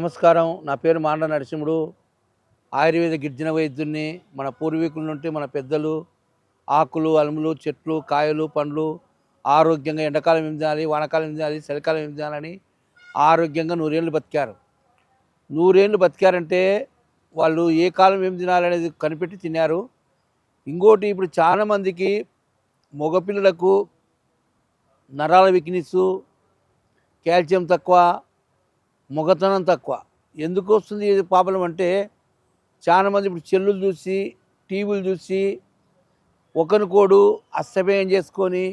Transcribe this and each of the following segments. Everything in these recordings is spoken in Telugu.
నమస్కారం. నా పేరు మాండ నరసింహుడు. ఆయుర్వేద గిరిజన వైద్యుడిని. మన పూర్వీకుల నుండి మన పెద్దలు ఆకులు, అలుములు, చెట్లు, కాయలు, పండ్లు ఆరోగ్యంగా ఎండాకాలం ఏం తినాలి, వానాకాలం ఏం తినాలి, చలికాలం ఏం తినాలని ఆరోగ్యంగా 100 ఏళ్ళు బతికారు. 100 ఏళ్ళు బతికారంటే వాళ్ళు ఏ కాలం ఏం తినాలనేది కనిపెట్టి తిన్నారు. ఇంకోటి, ఇప్పుడు చాలామందికి మగపిల్లలకు నరాల వీక్నెస్, కాల్షియం తక్కువ, మొగతనం తక్కువ. ఎందుకు వస్తుంది ఇది ప్రాబ్లం అంటే, చాలామంది ఇప్పుడు చెల్లులు చూసి, టీవీలు చూసి ఒకరికోడు అస్తమయం చేసుకొని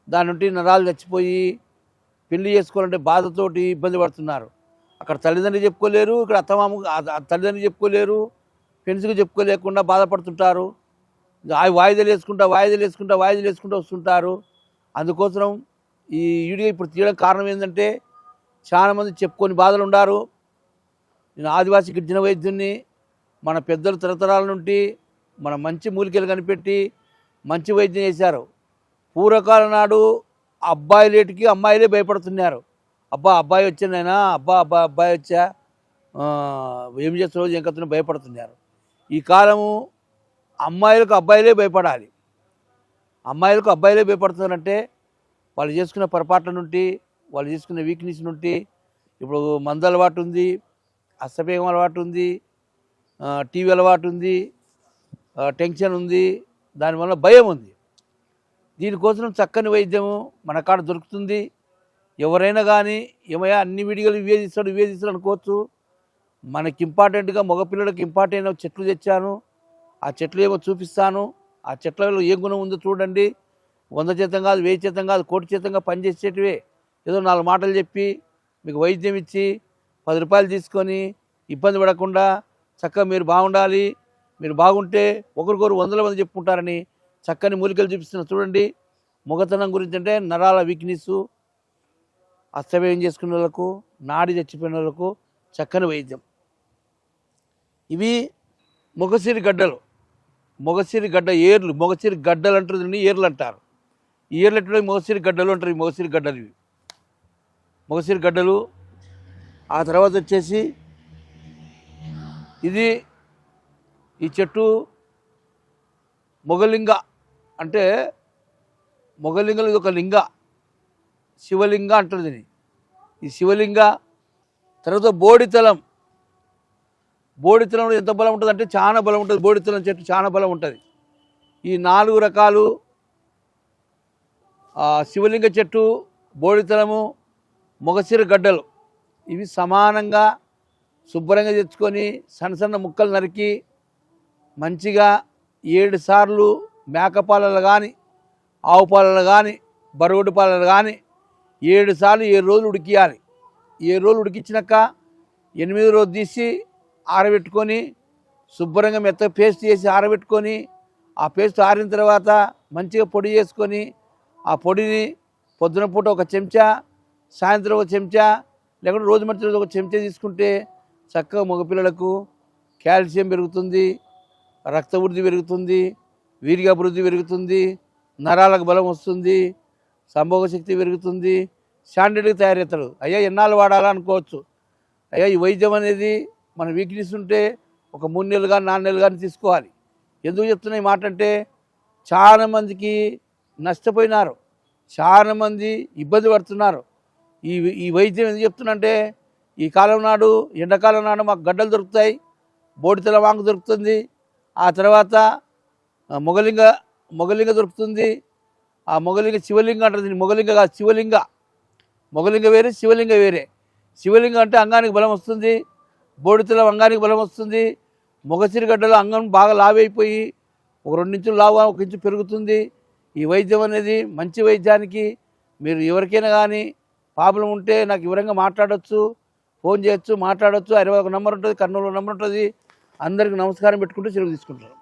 దాని నుండి నరాలు చచ్చిపోయి పెళ్లి చేసుకోవాలంటే బాధతోటి ఇబ్బంది పడుతున్నారు. అక్కడ తల్లిదండ్రులు చెప్పుకోలేరు, ఇక్కడ అత్తమామ తల్లిదండ్రులు చెప్పుకోలేరు, ఫ్రెండ్స్కి చెప్పుకోలేకుండా బాధపడుతుంటారు. వాయిదాలు వేసుకుంటూ వస్తుంటారు. అందుకోసం ఈ వీడియో ఇప్పుడు తీయడం కారణం ఏంటంటే, చాలామంది చెప్పుకొని బాధలు ఉన్నారు. నేను ఆదివాసీ గిరిజన వైద్యుని. మన పెద్దలు తరతరాల నుండి మన మంచి మూలికలు కనిపెట్టి మంచి వైద్యం చేశారు. పూర్వకాలం నాడు అబ్బాయిలేటికి అమ్మాయిలే భయపడుతున్నారు. అబ్బాయి వచ్చానైనా, అబ్బాయి వచ్చా, ఏం చేస్తున్న రోజు ఏం కత్తున్నా భయపడుతున్నారు. ఈ కాలము అమ్మాయిలకు అబ్బాయిలే భయపడాలి. అమ్మాయిలకు అబ్బాయిలే భయపడుతున్నారంటే వాళ్ళు చేసుకున్న పొరపాట్ల నుండి, వాళ్ళు తీసుకున్న వీక్నెస్ నుండి, ఇప్పుడు మందు అలవాటు ఉంది, అస్తమయం అలవాటు ఉంది, టీవీ అలవాటు ఉంది, టెన్షన్ ఉంది, దానివల్ల భయం ఉంది. దీనికోసం చక్కని వైద్యము మన కాడ దొరుకుతుంది. ఎవరైనా కానీ ఏమయ్యా అన్ని వీడియోలు ఇవే తీస్తాడు అనుకోవచ్చు. మనకి ఇంపార్టెంట్గా మగపిల్లలకి ఇంపార్టెంట్ చెట్లు తెచ్చాను. ఆ చెట్లు ఏమో చూపిస్తాను. ఆ చెట్లలో ఏ గుణం ఉందో చూడండి. 100 శాతం కాదు, 1000 శాతం కాదు, 1,00,00,000 శాతంగా పనిచేసేటివే. ఏదో 4 మాటలు చెప్పి మీకు వైద్యం ఇచ్చి 10 రూపాయలు తీసుకొని ఇబ్బంది పడకుండా చక్కగా మీరు బాగుండాలి, మీరు బాగుంటే ఒకరికొకరు 100 మంది చెప్పుకుంటారని చక్కని మూలికలు చూపిస్తున్నా చూడండి. మొగతనం గురించి అంటే నరాల వీక్నెస్, అస్తమయం చేసుకునే వాళ్ళకు, నాడి చచ్చిపోయిన వాళ్ళకు చక్కని వైద్యం. ఇవి మొగసిరి గడ్డలు, మొగసిరి గడ్డ ఏర్లు, మొగసిరి గడ్డలు అంటారు, ఏర్లు అంటారు. ఈ ఏర్లు ఎట్లా మొగసిరి గడ్డలు అంటారు. ఈ మొగసిరి గడ్డలు ఇవి మొగసిరి గడ్డలు. ఆ తర్వాత వచ్చేసి ఇది ఈ చెట్టు మొగలింగ అంటే మొగలింగలు, ఇది ఒక లింగ, శివలింగ అంటారు దీన్ని. ఈ శివలింగ. తర్వాత బోడితలం. బోడితలంలో ఎంత బలం ఉంటుంది అంటే చాలా బలం ఉంటుంది. బోడితలం చెట్టు చాలా బలం ఉంటుంది. ఈ 4 రకాలు శివలింగ చెట్టు, బోడితలము, మొగసిరి గడ్డలు ఇవి సమానంగా శుభ్రంగా తెచ్చుకొని సన్న ముక్కలు నరికి మంచిగా 7 సార్లు మేకపాలలో కానీ, ఆవు పాలలో కానీ, బరుగొడ్డు పాలలో కానీ 7 సార్లు 7 రోజులు ఉడికియాలి. 7 రోజులు ఉడికించినాక 8వ రోజు తీసి ఆరబెట్టుకొని శుభ్రంగా మెత్తగా పేస్ట్ చేసి ఆరబెట్టుకొని, ఆ పేస్ట్ ఆరిన తర్వాత మంచిగా పొడి చేసుకొని, ఆ పొడిని పొద్దున పూట 1 చెంచా, సాయంత్రం 1 చెంచా, లేకుంటే రోజు మధ్య రోజు 1 చెంచా తీసుకుంటే చక్కగా మగపిల్లలకు కాల్షియం పెరుగుతుంది, రక్త వృద్ధి పెరుగుతుంది, వీర్యాభివృద్ధి పెరుగుతుంది, నరాలకు బలం వస్తుంది, సంభోగ శక్తి పెరుగుతుంది, స్టాండర్డ్గా తయారవుతాడు. అయ్యా ఎన్నాళ్ళు వాడాలా అనుకోవచ్చు. అయ్యా ఈ వైద్యం అనేది మన వీక్నెస్ ఉంటే ఒక 3 నెలలు కానీ 4 నెలలు కానీ తీసుకోవాలి. ఎందుకు చెప్తున్నా ఈ మాట అంటే, చాలామందికి నష్టపోయినారు, చాలామంది ఇబ్బంది పడుతున్నారు. ఈ వైద్యం ఎందుకు చెప్తున్నంటే, ఈ కాలం నాడు, ఎండాకాలం నాడు మాకు గడ్డలు దొరుకుతాయి, బోడితల వాంకు దొరుకుతుంది, ఆ తర్వాత మొగలింగ దొరుకుతుంది. ఆ మొగలింగ శివలింగ అంటారు. మొగలింగ కాదు, శివలింగ. మొగలింగ వేరే, శివలింగ వేరే. శివలింగం అంటే అంగానికి బలం వస్తుంది, బోడితల అంగానికి బలం వస్తుంది. మొగసిరి గడ్డలో అంగం బాగా లావైపోయి 2 ఇంచులు లావు, 1 ఇంచు పెరుగుతుంది. ఈ వైద్యం అనేది మంచి వైద్యానికి మీరు ఎవరికైనా కానీ ప్రాబ్లం ఉంటే నాకు వివరంగా మాట్లాడవచ్చు, ఫోన్ చేయొచ్చు, మాట్లాడవచ్చు. 21 నెంబర్ ఉంటుంది, కర్నూలు నెంబర్ ఉంటుంది. అందరికీ నమస్కారం పెట్టుకుంటూ సెలవు తీసుకుంటారు.